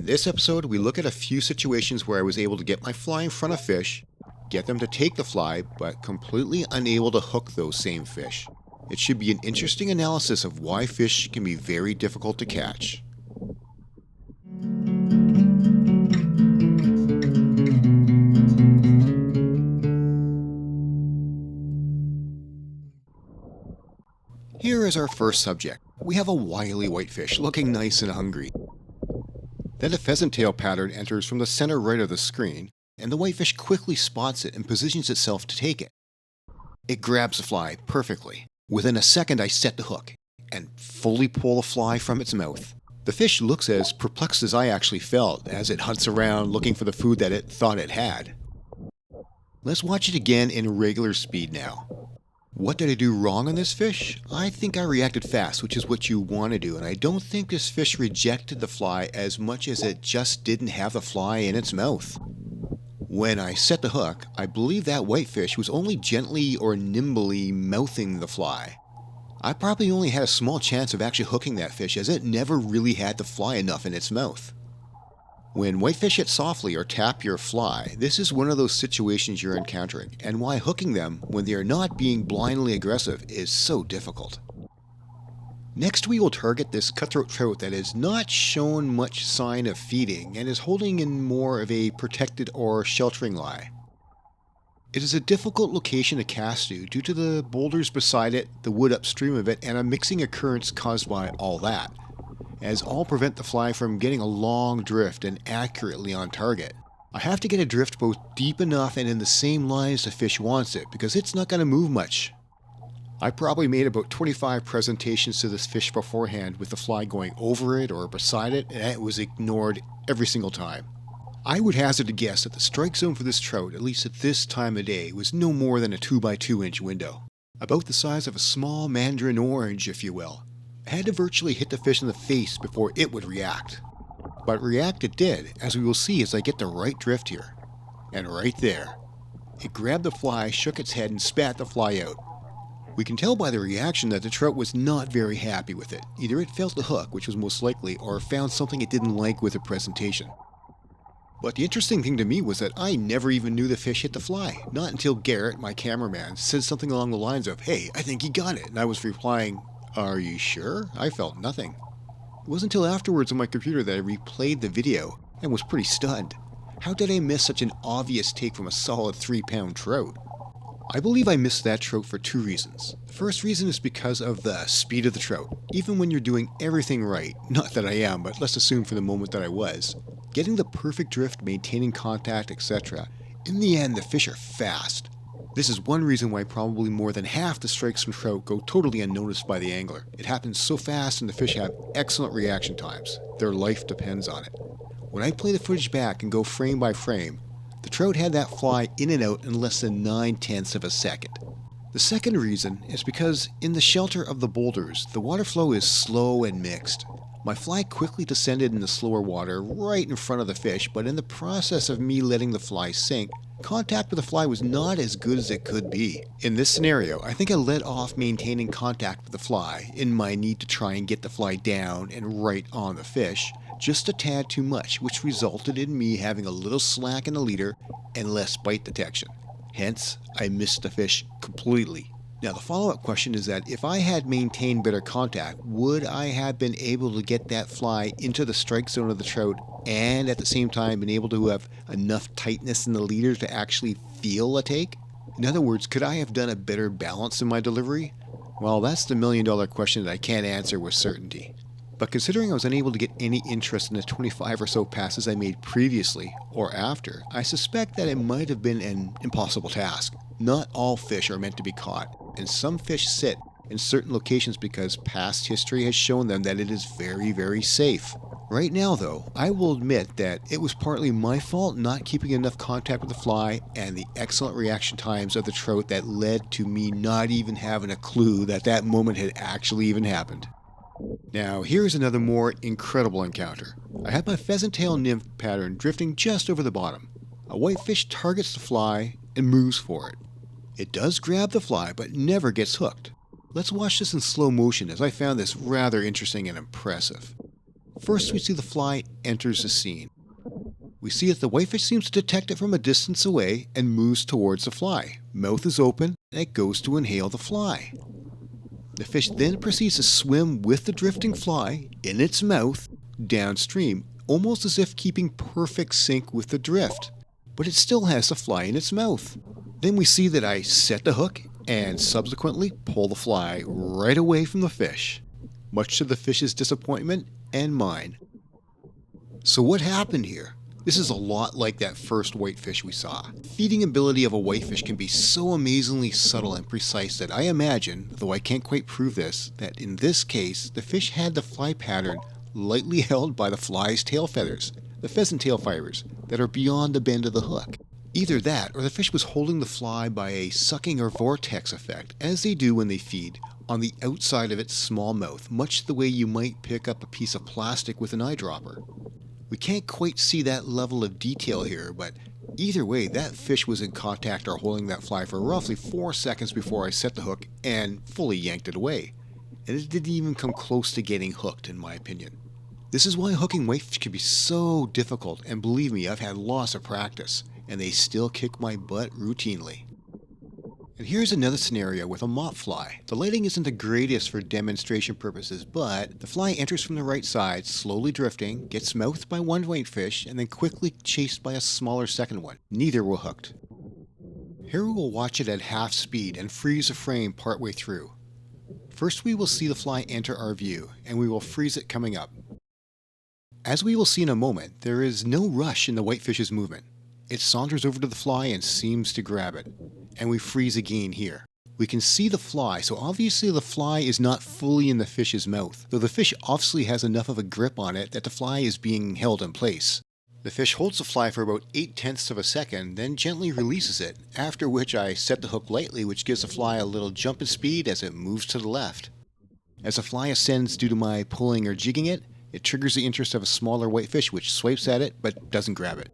this episode, we look at a few situations where I was able to get my fly in front of fish, get them to take the fly, but completely unable to hook those same fish. It should be an interesting analysis of why fish can be very difficult to catch. Here is our first subject. We have a wily whitefish looking nice and hungry. Then a pheasant tail pattern enters from the center right of the screen, and the whitefish quickly spots it and positions itself to take it. It grabs the fly perfectly. Within a second I set the hook and fully pull the fly from its mouth. The fish looks as perplexed as I actually felt as it hunts around looking for the food that it thought it had. Let's watch it again in regular speed now. What did I do wrong on this fish? I think I reacted fast, which is what you want to do, and I don't think this fish rejected the fly as much as it just didn't have the fly in its mouth. When I set the hook, I believe that whitefish was only gently or nimbly mouthing the fly. I probably only had a small chance of actually hooking that fish as it never really had the fly enough in its mouth. When whitefish hit softly or tap your fly, this is one of those situations you're encountering, and why hooking them when they are not being blindly aggressive is so difficult. Next we will target this cutthroat trout that has not shown much sign of feeding and is holding in more of a protected or sheltering lie. It is a difficult location to cast to due to the boulders beside it, the wood upstream of it, and a mixing occurrence caused by all that, as all prevent the fly from getting a long drift and accurately on target. I have to get a drift both deep enough and in the same line as the fish wants it, because it's not going to move much. I probably made about 25 presentations to this fish beforehand with the fly going over it or beside it, and it was ignored every single time. I would hazard a guess that the strike zone for this trout, at least at this time of day, was no more than a 2x2 inch window. About the size of a small mandarin orange, if you will. I had to virtually hit the fish in the face before it would react. But react it did, as we will see as I get the right drift here. And right there. It grabbed the fly, shook its head, and spat the fly out. We can tell by the reaction that the trout was not very happy with it. Either it felt the hook, which was most likely, or found something it didn't like with the presentation. But the interesting thing to me was that I never even knew the fish hit the fly. Not until Garrett, my cameraman, said something along the lines of, "Hey, I think he got it," and I was replying, "Are you sure?" I felt nothing. It wasn't until afterwards on my computer that I replayed the video and was pretty stunned. How did I miss such an obvious take from a solid 3-pound trout? I believe I missed that trout for two reasons. The first reason is because of the speed of the trout. Even when you're doing everything right, not that I am, but let's assume for the moment that I was, getting the perfect drift, maintaining contact, etc., in the end the fish are fast. This is one reason why probably more than half the strikes from trout go totally unnoticed by the angler. It happens so fast and the fish have excellent reaction times. Their life depends on it. When I play the footage back and go frame by frame, the trout had that fly in and out in less than 9/10 of a second. The second reason is because in the shelter of the boulders, the water flow is slow and mixed. My fly quickly descended in the slower water right in front of the fish, but in the process of me letting the fly sink, contact with the fly was not as good as it could be. In this scenario, I think I let off maintaining contact with the fly in my need to try and get the fly down and right on the fish, just a tad too much, which resulted in me having a little slack in the leader and less bite detection. Hence, I missed the fish completely. Now the follow-up question is that if I had maintained better contact, would I have been able to get that fly into the strike zone of the trout and at the same time been able to have enough tightness in the leader to actually feel a take? In other words, could I have done a better balance in my delivery? Well, that's the million-dollar question that I can't answer with certainty. But considering I was unable to get any interest in the 25 or so passes I made previously or after, I suspect that it might have been an impossible task. Not all fish are meant to be caught, and some fish sit in certain locations because past history has shown them that it is very, very safe. Right now though, I will admit that it was partly my fault not keeping enough contact with the fly and the excellent reaction times of the trout that led to me not even having a clue that that moment had actually even happened. Now, here's another more incredible encounter. I had my pheasant tail nymph pattern drifting just over the bottom. A whitefish targets the fly and moves for it. It does grab the fly, but never gets hooked. Let's watch this in slow motion as I found this rather interesting and impressive. First, we see the fly enters the scene. We see that the whitefish seems to detect it from a distance away and moves towards the fly. Mouth is open and it goes to inhale the fly. The fish then proceeds to swim with the drifting fly in its mouth downstream, almost as if keeping perfect sync with the drift. But it still has the fly in its mouth. Then we see that I set the hook and subsequently pull the fly right away from the fish, much to the fish's disappointment and mine. So what happened here? This is a lot like that first whitefish we saw. The feeding ability of a whitefish can be so amazingly subtle and precise that I imagine, though I can't quite prove this, that in this case the fish had the fly pattern lightly held by the fly's tail feathers, the pheasant tail fibers, that are beyond the bend of the hook. Either that, or the fish was holding the fly by a sucking or vortex effect, as they do when they feed, on the outside of its small mouth, much the way you might pick up a piece of plastic with an eyedropper. We can't quite see that level of detail here, but either way, that fish was in contact or holding that fly for roughly 4 seconds before I set the hook and fully yanked it away. And it didn't even come close to getting hooked, in my opinion. This is why hooking whitefish can be so difficult, and believe me, I've had lots of practice, and they still kick my butt routinely. And here's another scenario with a mop fly. The lighting isn't the greatest for demonstration purposes, but the fly enters from the right side, slowly drifting, gets mouthed by one whitefish, and then quickly chased by a smaller second one. Neither were hooked. Here we will watch it at half speed and freeze the frame partway through. First we will see the fly enter our view, and we will freeze it coming up. As we will see in a moment, there is no rush in the whitefish's movement. It saunters over to the fly and seems to grab it. And we freeze again here. We can see the fly, so obviously the fly is not fully in the fish's mouth, though the fish obviously has enough of a grip on it that the fly is being held in place. The fish holds the fly for about 0.8 of a second, then gently releases it, after which I set the hook lightly, which gives the fly a little jump in speed as it moves to the left. As the fly ascends due to my pulling or jigging it, it triggers the interest of a smaller whitefish which swipes at it but doesn't grab it.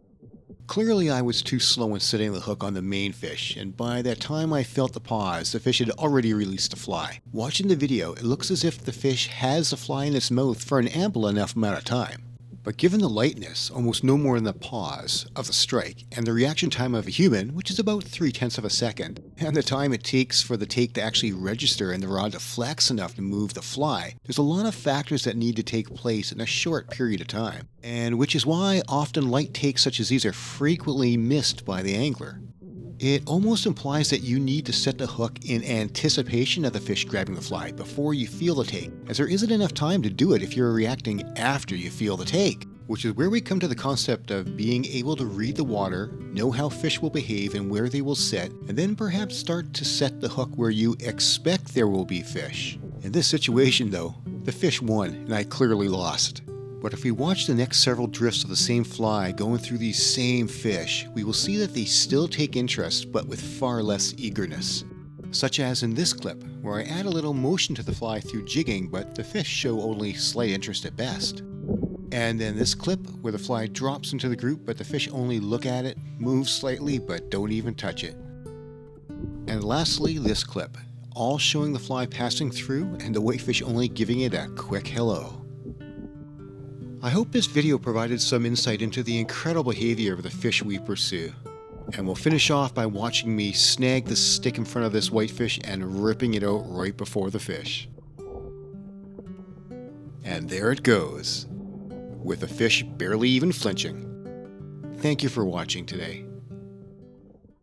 Clearly I was too slow in setting the hook on the main fish, and by that time I felt the pause, the fish had already released the fly. Watching the video, it looks as if the fish has the fly in its mouth for an ample enough amount of time. But given the lightness, almost no more than the pause, of the strike, and the reaction time of a human, which is about 0.3 of a second, and the time it takes for the take to actually register and the rod to flex enough to move the fly, there's a lot of factors that need to take place in a short period of time, and which is why often light takes such as these are frequently missed by the angler. It almost implies that you need to set the hook in anticipation of the fish grabbing the fly before you feel the take, as there isn't enough time to do it if you're reacting after you feel the take. Which is where we come to the concept of being able to read the water, know how fish will behave and where they will sit, and then perhaps start to set the hook where you expect there will be fish. In this situation though, the fish won and I clearly lost. But if we watch the next several drifts of the same fly going through these same fish, we will see that they still take interest but with far less eagerness. Such as in this clip, where I add a little motion to the fly through jigging but the fish show only slight interest at best. And then this clip, where the fly drops into the group but the fish only look at it, move slightly but don't even touch it. And lastly, this clip, all showing the fly passing through and the whitefish only giving it a quick hello. I hope this video provided some insight into the incredible behavior of the fish we pursue. And we'll finish off by watching me snag the stick in front of this whitefish and ripping it out right before the fish. And there it goes, with the fish barely even flinching. Thank you for watching today.